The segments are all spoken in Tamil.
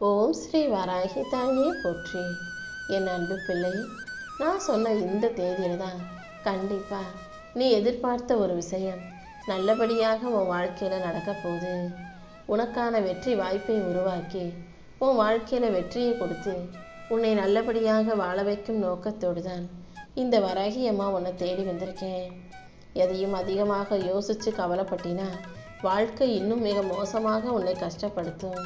ஓம் ஸ்ரீ வராகி தாயே போற்றி. என் அன்பு பிள்ளை, நான் சொன்ன இந்த தேதியில் தான் கண்டிப்பாக நீ எதிர்பார்த்த ஒரு விஷயம் நல்லபடியாக உன் வாழ்க்கையில் நடக்க போகுது. உனக்கான வெற்றி வாய்ப்பை உருவாக்கி உன் வாழ்க்கையில் வெற்றியை கொடுத்து உன்னை நல்லபடியாக வாழ வைக்கும் நோக்கத்தோடு தான் இந்த வராகி அம்மா உன்னை தேடி வந்திருக்கேன். எதையும் அதிகமாக யோசித்து கவலைப்பட்டினா வாழ்க்கை இன்னும் மிக மோசமாக உன்னை கஷ்டப்படுத்தும்.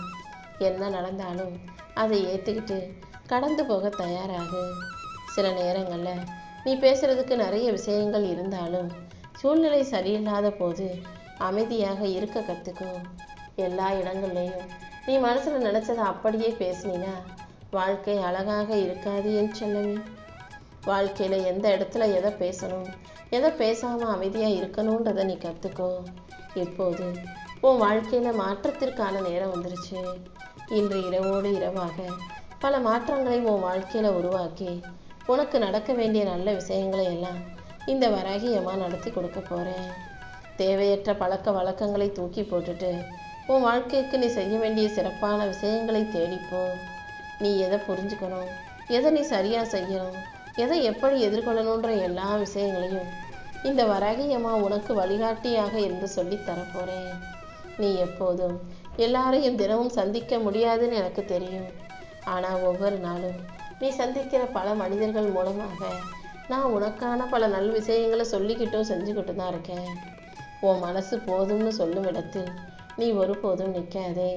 என்ன நடந்தாலும் அதை ஏற்றுக்கிட்டு கடந்து போக தயாராகு. சில நேரங்களில் நீ பேசுகிறதுக்கு நிறைய விஷயங்கள் இருந்தாலும் சூழ்நிலை சரியில்லாத போது அமைதியாக இருக்க கற்றுக்கோ. எல்லா இடங்கள்லையும் நீ மனசில் நினச்சதை அப்படியே பேசினா வாழ்க்கை அழகாக இருக்காது என் செல்லமே. வாழ்க்கையில் எந்த இடத்துல எதை பேசணும், எதை பேசாமல் அமைதியாக இருக்கணுன்றதை நீ கற்றுக்கோ. இப்போது உன் வாழ்க்கையில் மாற்றத்திற்கான நேரம் வந்துருச்சு. இன்று இரவோடு இரவாக பல மாற்றங்களை உன் வாழ்க்கையில் உருவாக்கி உனக்கு நடக்க வேண்டிய நல்ல விஷயங்களை எல்லாம் இந்த வராகி அம்மா நடத்தி கொடுக்க போகிறேன். தேவையற்ற பழக்க வழக்கங்களை தூக்கி போட்டுட்டு உன் வாழ்க்கைக்கு நீ செய்ய வேண்டிய சிறப்பான விஷயங்களை தேடிப்போ. நீ எதை புரிஞ்சுக்கணும், எதை நீ சரியாக செய்யணும், எதை எப்படி எதிர்கொள்ளணுன்ற எல்லா விஷயங்களையும் இந்த வராகி அம்மா உனக்கு வழிகாட்டியாக இருந்து சொல்லி தரப்போகிறேன். நீ எப்போதும் எல்லாரையும் தினமும் சந்திக்க முடியாதுன்னு எனக்கு தெரியும். ஆனால் ஒவ்வொரு நாளும் நீ சந்திக்கிற பல மனிதர்கள் மூலமாக நான் உனக்கான பல நல்ல விஷயங்களை சொல்லிக்கிட்டும் செஞ்சுக்கிட்டு தான் இருக்கேன். உன் மனசு போதும்னு சொல்லும் இடத்தில் நீ ஒருபோதும் நிற்காதே.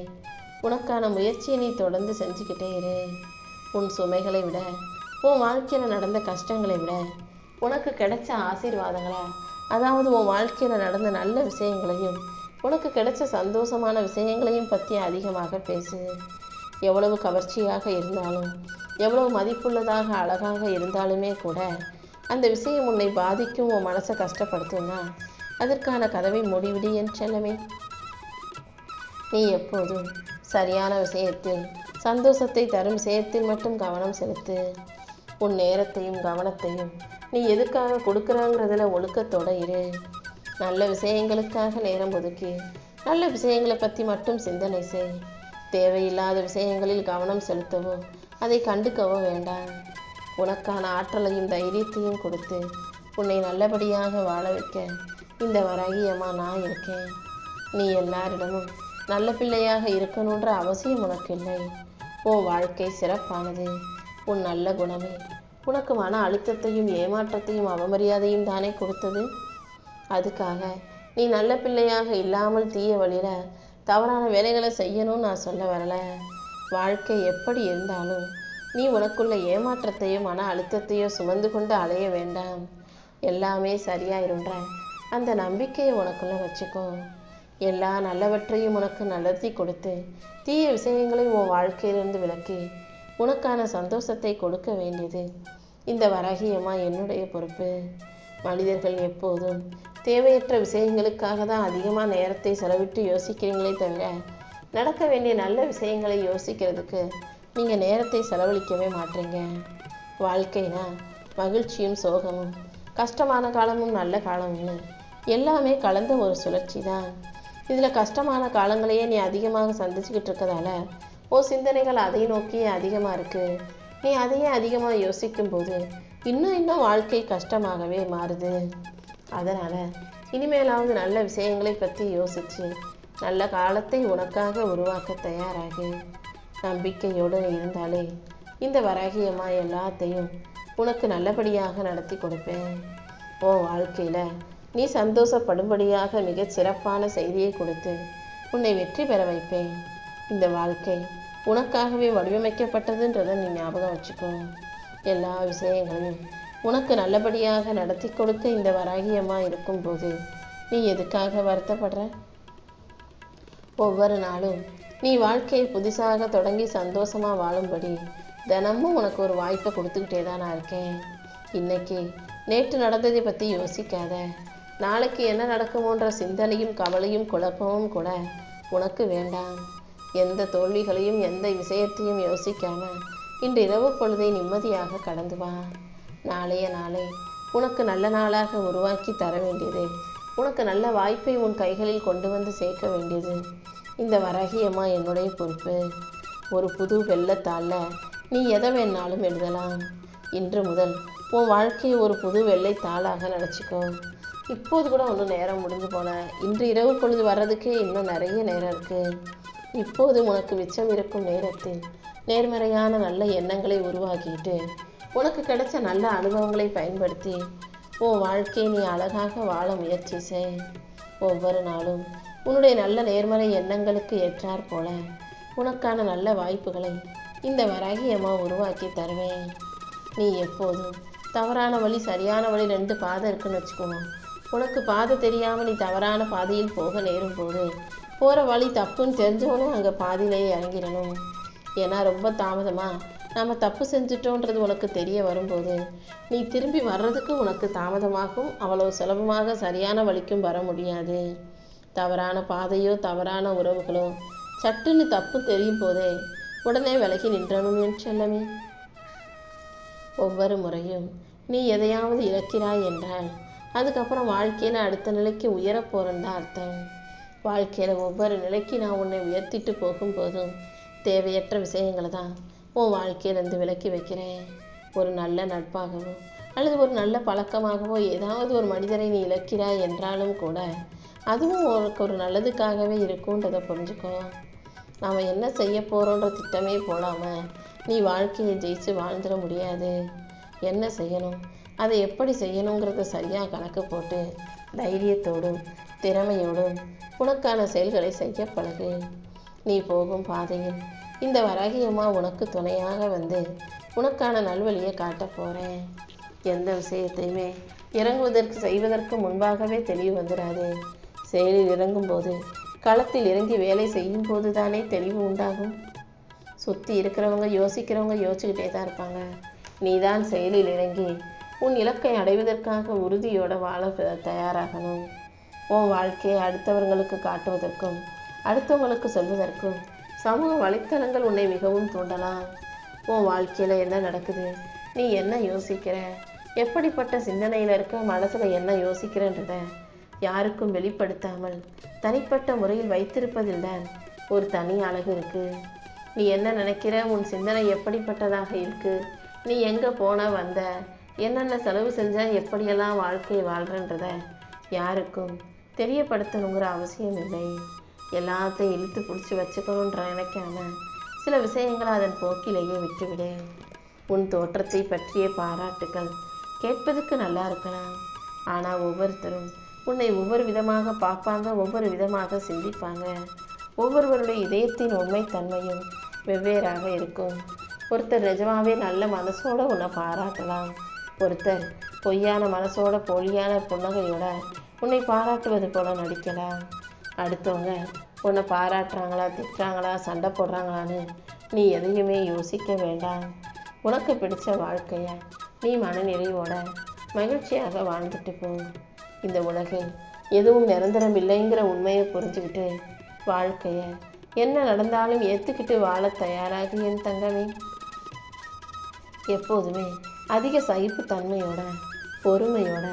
உனக்கான முயற்சியை நீ தொடர்ந்து செஞ்சுக்கிட்டே இரு. உன் சுமைகளை விட, உன் வாழ்க்கையில் நடந்த கஷ்டங்களை விட உனக்கு கிடைச்ச ஆசீர்வாதங்களை, அதாவது உன் வாழ்க்கையில் நடந்த நல்ல விஷயங்களையும் உனக்கு கிடைச்ச சந்தோஷமான விஷயங்களையும் பற்றி அதிகமாக பேசு. எவ்வளவு கவர்ச்சியாக இருந்தாலும், எவ்வளவு மதிப்புள்ளதாக அழகாக இருந்தாலுமே கூட அந்த விஷயம் உன்னை பாதிக்கும், உன் மனசை கஷ்டப்படுத்தும்னா அதற்கான கதவை மூடிவிடு என் செல்லமே. நீ எப்போதும் சரியான விஷயத்தில், சந்தோஷத்தை தரும் விஷயத்தில் மட்டும் கவனம் செலுத்து. உன் நேரத்தையும் கவனத்தையும் நீ எதுக்காக கொடுக்குறாங்கிறதுல ஒழுக்கத்தோட இரு. நல்ல விஷயங்களுக்காக நேரம் ஒதுக்கி நல்ல விஷயங்களை பற்றி மட்டும் சிந்தனை செய். தேவையில்லாத விஷயங்களில் கவனம் செலுத்தவோ அதை கண்டுக்கவோ வேண்டாம். உனக்கான ஆற்றலையும் தைரியத்தையும் கொடுத்து உன்னை நல்லபடியாக வாழ வைக்க இந்த வராகி அம்மா நான் இருக்கேன். நீ எல்லாரிடமும் நல்ல பிள்ளையாக இருக்கணுன்ற அவசியம் உனக்கு இல்லை. உன் வாழ்க்கை சிறப்பானது. உன் நல்ல குணமே உனக்கு மன அழுத்தத்தையும் ஏமாற்றத்தையும் அவமரியாதையும் தானே கொடுத்தது. அதுக்காக நீ நல்ல பிள்ளையாக இல்லாமல் தீய வழியில் தவறான வேலைகளை செய்யணும்னு நான் சொல்ல வரலை. வாழ்க்கை எப்படி இருந்தாலும் நீ உனக்குள்ள ஏமாற்றத்தையோ மன அழுத்தத்தையோ சுமந்து கொண்டு அலைய வேண்டாம். எல்லாமே சரியாயிருன்ற அந்த நம்பிக்கையை உனக்குள்ள வச்சுக்கோ. எல்லா நல்லவற்றையும் உனக்கு நடத்தி கொடுத்து தீய விஷயங்களை உன் வாழ்க்கையிலிருந்து விலக்கி உனக்கான சந்தோஷத்தை கொடுக்க வேண்டியது இந்த வராகி அம்மா என்னுடைய பொறுப்பு. மனிதர்கள் எப்போதும் தேவையற்ற விஷயங்களுக்காக தான் அதிகமாக நேரத்தை செலவிட்டு யோசிக்கிறீங்களே தவிர நடக்க வேண்டிய நல்ல விஷயங்களை யோசிக்கிறதுக்கு நீங்கள் நேரத்தை செலவழிக்கவே மாட்டீங்க. வாழ்க்கைனா மகிழ்ச்சியும் சோகமும், கஷ்டமான காலமும் நல்ல காலமும் எல்லாமே கலந்த ஒரு சுழற்சி தான். இதில் கஷ்டமான காலங்களையே நீ அதிகமாக சந்திச்சுக்கிட்டு இருக்கதால உன் சிந்தனைகள் அதை நோக்கியே அதிகமாக இருக்குது. நீ அதையே அதிகமாக யோசிக்கும் போது இன்னும் வாழ்க்கை கஷ்டமாகவே மாறுது. அதனால் இனிமேலாவது நல்ல விஷயங்களை பற்றி யோசித்து நல்ல காலத்தை உனக்காக உருவாக்க தயாராகு. நம்பிக்கையோடு இருந்தாலே இந்த வராகி அம்மா எல்லாத்தையும் உனக்கு நல்லபடியாக நடத்தி கொடுப்பேன். உன் வாழ்க்கையில் நீ சந்தோஷப்படும்படியாக மிகச் சிறப்பான செய்தியை கொடுத்து உன்னை வெற்றி பெற வைப்பேன். இந்த வாழ்க்கை உனக்காகவே வடிவமைக்கப்பட்டதுன்றதை நீ ஞாபகம் வச்சுக்கோ. எல்லா விஷயங்களையும் உனக்கு நல்லபடியாக நடத்தி கொடுக்க இந்த வராகி அம்மா இருக்கும்போது நீ எதுக்காக வருத்தப்படுற? ஒவ்வொரு நாளும் நீ வாழ்க்கையை புதுசாக தொடங்கி சந்தோஷமாக வாழும்படி தினமும் உனக்கு ஒரு வாய்ப்பை கொடுத்துக்கிட்டே தான் நான் இருக்கேன். இன்னைக்கு நேற்று நடந்ததை பற்றி யோசிக்காத. நாளைக்கு என்ன நடக்குமோன்ற சிந்தனையும் கவலையும் குழப்பமும் கூட உனக்கு வேண்டாம். எந்த தோல்விகளையும் எந்த விஷயத்தையும் யோசிக்காம இன்று இரவு பொழுதை நிம்மதியாக கடந்து வா. நாளைய நாளை உனக்கு நல்ல நாளாக உருவாக்கி தர வேண்டியது, உனக்கு நல்ல வாய்ப்பை உன் கைகளில் கொண்டு வந்து சேர்க்க வேண்டியது இந்த வராகி அம்மா என்னுடைய பொறுப்பு. ஒரு புது வெள்ளைத்தாளில் நீ எதை வேணாலும் எழுதலாம். இன்று முதல் உன் வாழ்க்கையை ஒரு புது வெள்ளைத்தாளாக நினச்சிக்கோ. இப்போது கூட ஒன்றும் நேரம் முடிஞ்சு போல. இன்று இரவு பொழுது வர்றதுக்கே இன்னும் நிறைய நேரம் இருக்குது. இப்போது உனக்கு மிச்சம் இருக்கும் நேரத்தில் நேர்மறையான நல்ல எண்ணங்களை உருவாக்கிட்டு உனக்கு கிடைச்ச நல்ல அனுபவங்களை பயன்படுத்தி உன் வாழ்க்கையை நீ அழகாக வாழ முயற்சி செய். ஒவ்வொரு நாளும் உன்னுடைய நல்ல நேர்மறை எண்ணங்களுக்கு ஏற்றாற் போல உனக்கான நல்ல வாய்ப்புகளை இந்த வராகி அம்மா உருவாக்கி தருவேன். நீ எப்போதும் தவறான வழி சரியான வழி 2 பாதை இருக்குன்னு வச்சுக்கோங்க. உனக்கு பாதை தெரியாமல் நீ தவறான பாதையில் போக நேரும் போது போகிற வழி தப்புன்னு தெரிஞ்சவனே அங்கே பாதியிலேயே இறங்கிடணும். ஏன்னா ரொம்ப தாமதமாக நாம் தப்பு செஞ்சிட்டோன்றது உனக்கு தெரிய வரும்போது நீ திரும்பி வர்றதுக்கு உனக்கு தாமதமாகும். அவ்வளோ சுலபமாக சரியான வழிக்கும் வர முடியாது. தவறான பாதையோ தவறான உறவுகளோ சட்டுன்னு தப்பு தெரியும் போதே உடனே விலகி நின்றணும் என் செல்லமே. ஒவ்வொரு முறையும் நீ எதையாவது இழக்கிறாய் என்றால் அதுக்கப்புறம் வாழ்க்கையில் அடுத்த நிலைக்கு உயரப் போகிறேன்னு தான் அர்த்தம். வாழ்க்கையில் ஒவ்வொரு நிலைக்கு நான் உன்னை உயர்த்திட்டு போகும்போதும் தேவையற்ற விஷயங்களை தான் உன் வாழ்க்கையிலேருந்து விலக்கி வைக்கிறேன். ஒரு நல்ல நட்பாகவோ அல்லது ஒரு நல்ல பழக்கமாகவோ ஏதாவது ஒரு மனிதரை நீ இழக்கிறாய் என்றாலும் கூட அதுவும் உனக்கு ஒரு நல்லதுக்காகவே இருக்குன்றதை புரிஞ்சுக்கோ. நாம் என்ன செய்ய போகிறோன்ற திட்டமே போடாமல் நீ வாழ்க்கையை ஜெயிச்சு வாழ்ந்துட முடியாது. என்ன செய்யணும், அதை எப்படி செய்யணுங்கிறத சரியாக கணக்கு போட்டு தைரியத்தோடும் திறமையோடும் உனக்கான செயல்களை செய்ய பழகு. நீ போகும் பாதையில் இந்த வராகி அம்மா உனக்கு துணையாக வந்து உனக்கான நல்வழியை காட்ட போகிறேன். எந்த விஷயத்தையுமே இறங்குவதற்கு செய்வதற்கு முன்பாகவே தெளிவு வந்துடாது. செயலில் இறங்கும்போது களத்தில் இறங்கி வேலை செய்யும் போது தானே தெளிவு உண்டாகும். சுற்றி இருக்கிறவங்க யோசிக்கிறவங்க யோசிச்சுக்கிட்டே தான் இருப்பாங்க. நீ தான் செயலில் இறங்கி உன் இலக்கை அடைவதற்காக உறுதியோட வாழ தயாராகணும். உன் வாழ்க்கையை அடுத்தவர்களுக்கு காட்டுவதற்கும் அடுத்தவங்களுக்கு சொல்வதற்கும் சமூக வலைத்தளங்கள் உன்னை மிகவும் தூண்டலாம். உன் வாழ்க்கையில் என்ன நடக்குது, நீ என்ன யோசிக்கிற, எப்படிப்பட்ட சிந்தனையில் இருக்க, மனசில் என்ன யோசிக்கிறன்றத யாருக்கும் வெளிப்படுத்தாமல் தனிப்பட்ட முறையில் வைத்திருப்பதில் தான் ஒரு தனி அழகு இருக்குது. நீ என்ன நினைக்கிற, உன் சிந்தனை எப்படிப்பட்டதாக இருக்குது, நீ எங்கே போன வந்த, என்னென்ன செலவு செஞ்ச, எப்படியெல்லாம் வாழ்க்கையை வாழ்கிறன்றத யாருக்கும் தெரியப்படுத்தணுங்கிற அவசியம் இல்லை. எல்லாத்தையும் இழுத்து பிடிச்சி வச்சுக்கணுன்ற நினைக்காம சில விஷயங்களை அதன் போக்கிலேயே விட்டுவிடு. உன் தோற்றத்தை பற்றிய பாராட்டுக்கள் கேட்பதுக்கு நல்லா இருக்கலாம். ஆனால் ஒவ்வொருத்தரும் உன்னை ஒவ்வொரு விதமாக பார்ப்பாங்க, ஒவ்வொரு விதமாக சிந்திப்பாங்க. ஒவ்வொருவருடைய இதயத்தின் உண்மைத்தன்மையும் வெவ்வேறாக இருக்கும். ஒருத்தர் நிஜமாவே நல்ல மனசோட உன்னை பாராட்டலாம். ஒருத்தர் பொய்யான மனசோட போலியான புன்னகையோட உன்னை பாராட்டுவது போல நடிக்கலாம். அடுத்தவங்க உன்னை பாராட்டுறாங்களா திட்டுறாங்களா சண்டை போடுறாங்களான்னு நீ எதையுமே யோசிக்க வேண்டாம். உனக்கு பிடிச்ச வாழ்க்கையை நீ மனநிறைவோட மகிழ்ச்சியாக வாழ்ந்துட்டு போ. இந்த உலகில் எதுவும் நிரந்தரம் இல்லைங்கிற உண்மையை புரிஞ்சுக்கிட்டு வாழ்க்கையை என்ன நடந்தாலும் ஏற்றுக்கிட்டு வாழ தயாராகி என் தங்கமே. எப்போதுமே அதிக சகிப்புத்தன்மையோட பொறுமையோட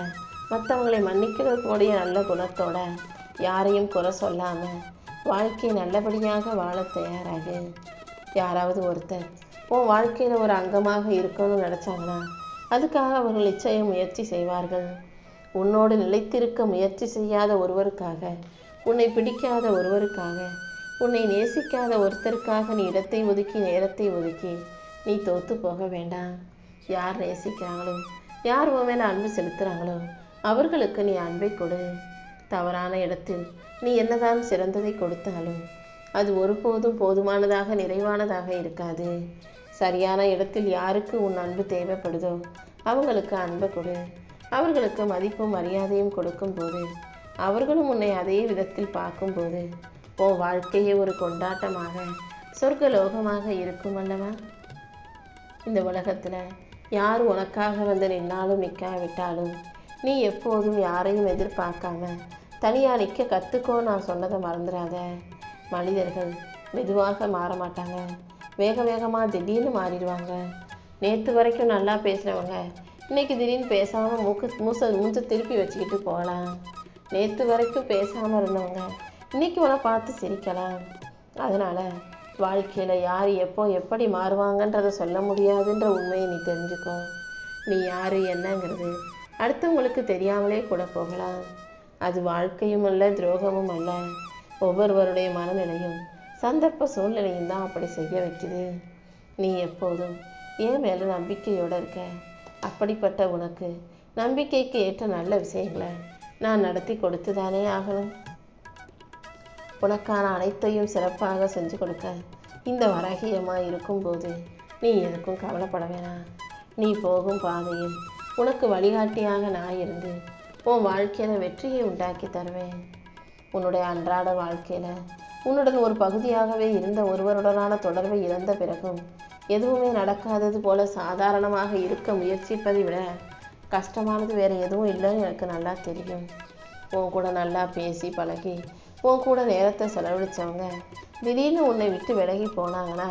மற்றவங்களை மன்னிக்கிறக்கூடிய நல்ல குணத்தோட யாரையும் குறை சொல்லாமல் வாழ்க்கையை நல்லபடியாக வாழ தயாராகு. யாராவது ஒருத்தர் உன் வாழ்க்கையில் ஒரு அங்கமாக இருக்கணும்னு நினச்சாங்கன்னா அதுக்காக அவர்கள் நிச்சயம் முயற்சி செய்வார்கள். உன்னோடு நிலைத்திருக்க முயற்சி செய்யாத ஒருவருக்காக, உன்னை பிடிக்காத ஒருவருக்காக, உன்னை நேசிக்காத ஒருத்தருக்காக நீ இடத்தை ஒதுக்கி நேரத்தை ஒதுக்கி நீ தோற்று போக வேண்டாம். யார் நேசிக்கிறாங்களோ, யார் உன் மேலே அன்பு செலுத்துகிறாங்களோ அவர்களுக்கு நீ அன்பை கொடு. தவறான இடத்தில் நீ என்னதான் சிறந்ததை கொடுத்தாலும் அது ஒருபோதும் போதுமானதாக நிறைவானதாக இருக்காது. சரியான இடத்தில் யாருக்கு உன் அன்பு தேவைப்படுதோ அவங்களுக்கு அன்பை கொடு. அவர்களுக்கு மதிப்பும் மரியாதையும் கொடுக்கும் போது அவர்களும் உன்னை அதே விதத்தில் பார்க்கும்போது உன் வாழ்க்கையே ஒரு கொண்டாட்டமாக சொர்க்கலோகமாக இருக்கும் அல்லவா. இந்த உலகத்தில் யார் உனக்காக வந்து நின்னாலும் நிற்காவிட்டாலும் நீ எப்போதும் யாரையும் எதிர்பார்க்காம தனியாக நிற்க கற்றுக்கோ. நான் சொன்னதை மறந்துடாத. மனிதர்கள் மெதுவாக மாற மாட்டாங்க, வேக வேகமாக திடீர்னு மாறிடுவாங்க. நேற்று வரைக்கும் நல்லா பேசுகிறவங்க இன்றைக்கி திடீர்னு பேசாமல் மூஞ்சை திருப்பி வச்சுக்கிட்டு போகலாம். நேற்று வரைக்கும் பேசாமல் இருந்தவங்க இன்றைக்கி உன்னை பார்த்து சிரிக்கலாம். அதனால் வாழ்க்கையில் யார் எப்போ எப்படி மாறுவாங்கன்றதை சொல்ல முடியாதுன்ற உண்மையை நீ தெரிஞ்சுக்கோ. நீ யார் என்னங்கிறது அடுத்தவங்களுக்கு தெரியாமலே கூட போகலாம். அது வாழ்க்கையும் அல்ல, துரோகமும் அல்ல. ஒவ்வொருவருடைய மனநிலையும் சந்தர்ப்ப சூழ்நிலையும் தான் அப்படி செய்ய வைக்குது. நீ எப்போதும் ஏன் மேலே நம்பிக்கையோடு இருக்க. அப்படிப்பட்ட உனக்கு நம்பிக்கைக்கு ஏற்ற நல்ல விஷயங்களை நான் நடத்தி கொடுத்து தானே ஆகணும். உனக்கான அனைத்தையும் சிறப்பாக செஞ்சு கொடுக்க இந்த வராகியமாக இருக்கும்போது நீ எதுக்கும் கவலைப்பட வேணாம். நீ போகும் பாதையில் உனக்கு வழிகாட்டியாக நான் இருந்து உன் வாழ்க்கையில் வெற்றியை உண்டாக்கி தருவேன். உன்னுடைய அன்றாட வாழ்க்கையில் உன்னுடன் ஒரு பகுதியாகவே இருந்த ஒருவருடனான தொடர்பை இழந்த பிறகும் எதுவுமே நடக்காதது போல சாதாரணமாக இருக்க முயற்சிப்பதை விட கஷ்டமானது வேறு எதுவும் இல்லைன்னு எனக்கு நல்லா தெரியும். உன் கூட நல்லா பேசி பழகி உன் கூட நேரத்தை செலவழித்தவங்க திடீர்னு உன்னை விட்டு விலகி போனாங்கன்னா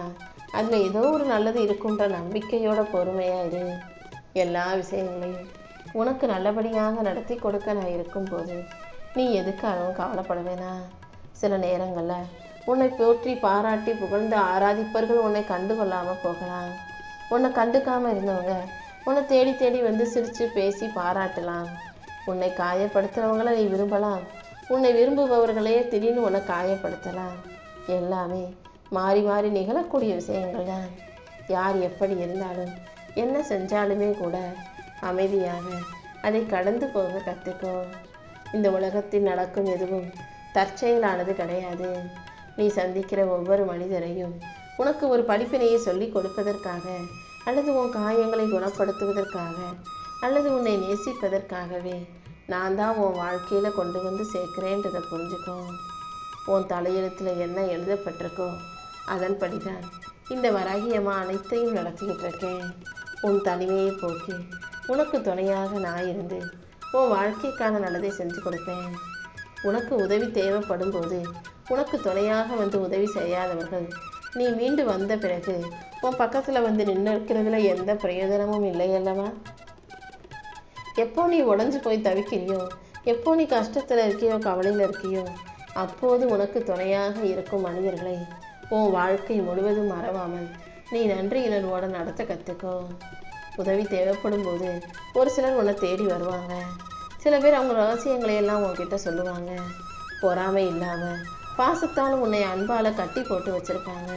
அதில் ஏதோ ஒரு நல்லது இருக்குன்ற நம்பிக்கையோட பொறுமையாக இரு. எல்லா விஷயங்களையும் உனக்கு நல்லபடியாக நடத்தி கொடுக்க நான் இருக்கும்போது நீ எதுக்காகவும் கவலைப்பட வேணாம். சில நேரங்களில் உன்னை போற்றி பாராட்டி புகழ்ந்து ஆராதிப்பவர்கள் உன்னை கண்டு கொள்ளாமல் போகலாம். உன்னை கண்டுக்காமல் இருந்தவங்க உன்னை தேடி தேடி வந்து சிரித்து பேசி பாராட்டலாம். உன்னை காயப்படுத்துகிறவங்கள நீ விரும்பலாம். உன்னை விரும்புபவர்களே திடீர்னு உன்னை காயப்படுத்தலாம். எல்லாமே மாறி மாறி நிகழக்கூடிய விஷயங்கள் தான். யார் எப்படி இருந்தாலும் என்ன செஞ்சாலுமே கூட அமைதியாக அதை கடந்து போக கற்றுக்கோ. இந்த உலகத்தில் நடக்கும் எதுவும் தற்செயலானது கிடையாது. நீ சந்திக்கிற ஒவ்வொரு மனிதரையும் உனக்கு ஒரு படிப்பினையை சொல்லி கொடுப்பதற்காக அல்லது உன் காயங்களை குணப்படுத்துவதற்காக அல்லது உன்னை நேசிப்பதற்காகவே நான் தான் உன் வாழ்க்கையில் கொண்டு வந்து சேர்க்கிறேன்றதை புரிஞ்சுக்கோ. உன் தலையெழுத்தில் என்ன எழுதப்பட்டிருக்கோ அதன்படி தான் இந்த வராகியம்மா அனைத்தையும் நடத்திக்கிட்டு இருக்கேன். உன் தனிமையை போக்கி உனக்கு துணையாக நான் இருந்து உன் வாழ்க்கைக்கான நல்லதை செஞ்சு கொடுப்பேன். உனக்கு உதவி தேவைப்படும் போது உனக்கு துணையாக வந்து உதவி செய்யாதவர்கள் நீ மீண்டு வந்த பிறகு உன் பக்கத்தில் வந்து நின்று இருக்கிறதுல எந்த பிரயோஜனமும் இல்லை அல்லவா? எப்போ நீ உடஞ்சி போய் தவிக்கிறியோ, எப்போ நீ கஷ்டத்தில் இருக்கியோ, கவலையில் இருக்கியோ, அப்போது உனக்கு துணையாக இருக்கும் மனிதர்களை உன் வாழ்க்கை முழுவதும் மறவாமல் நீ நன்றியுணர்வோடு நடத்த கற்றுக்கோ. உதவி தேவைப்படும் போது ஒரு சிலர் உன்னை தேடி வருவாங்க. சில பேர் அவங்க ரகசியங்களை எல்லாம் உன்கிட்ட சொல்லுவாங்க. பொறாமை இல்லாமல் பாசத்தால் உன்னை அன்பால் கட்டி போட்டு வச்சுருப்பாங்க.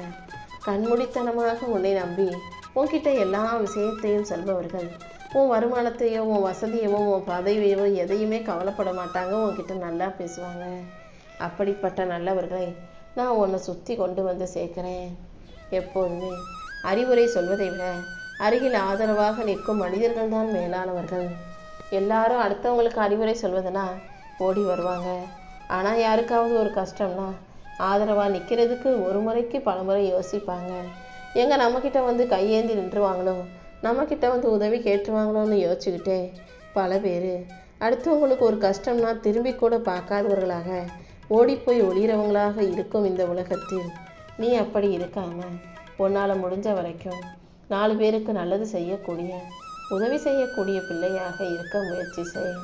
கண்மூடித்தனமாக உன்னை நம்பி உன்கிட்ட எல்லா விஷயத்தையும் சொல்பவர்கள் உன் வருமானத்தையோ உன் வசதியவோ உன் பதவியவோ எதையுமே கவலைப்பட மாட்டாங்க. உன்கிட்ட நல்லா பேசுவாங்க. அப்படிப்பட்ட நல்லவர்களை நான் உன்னை சுற்றி கொண்டு வந்து சேர்க்கிறேன். எப்போதுமே அறிவுரை சொல்வதை விட அருகில் ஆதரவாக நிற்கும் மனிதர்கள் தான் மேலானவர்கள். எல்லாரும் அடுத்தவங்களுக்கு அறிவுரை சொல்வதுனா ஓடி வருவாங்க. ஆனால் யாருக்காவது ஒரு கஷ்டம்னா ஆதரவாக நிற்கிறதுக்கு ஒரு முறைக்கு பல முறை யோசிப்பாங்க. எங்கே நம்மக்கிட்ட வந்து கையேந்தி நின்றுவாங்களோ, நம்மக்கிட்ட வந்து உதவி கேட்டுருவாங்களோன்னு யோசிச்சுக்கிட்டே பல பேர் அடுத்தவங்களுக்கு ஒரு கஷ்டம்னா திரும்பி கூட பார்க்காதவர்களாக ஓடிப்போய் ஒளிகிறவங்களாக இருக்கும் இந்த உலகத்தில் நீ அப்படி இருக்காமல் உன்னால் முடிஞ்ச வரைக்கும் 4 பேருக்கு நல்லது செய்யக்கூடிய, உதவி செய்யக்கூடிய பிள்ளையாக இருக்க முயற்சி செய்.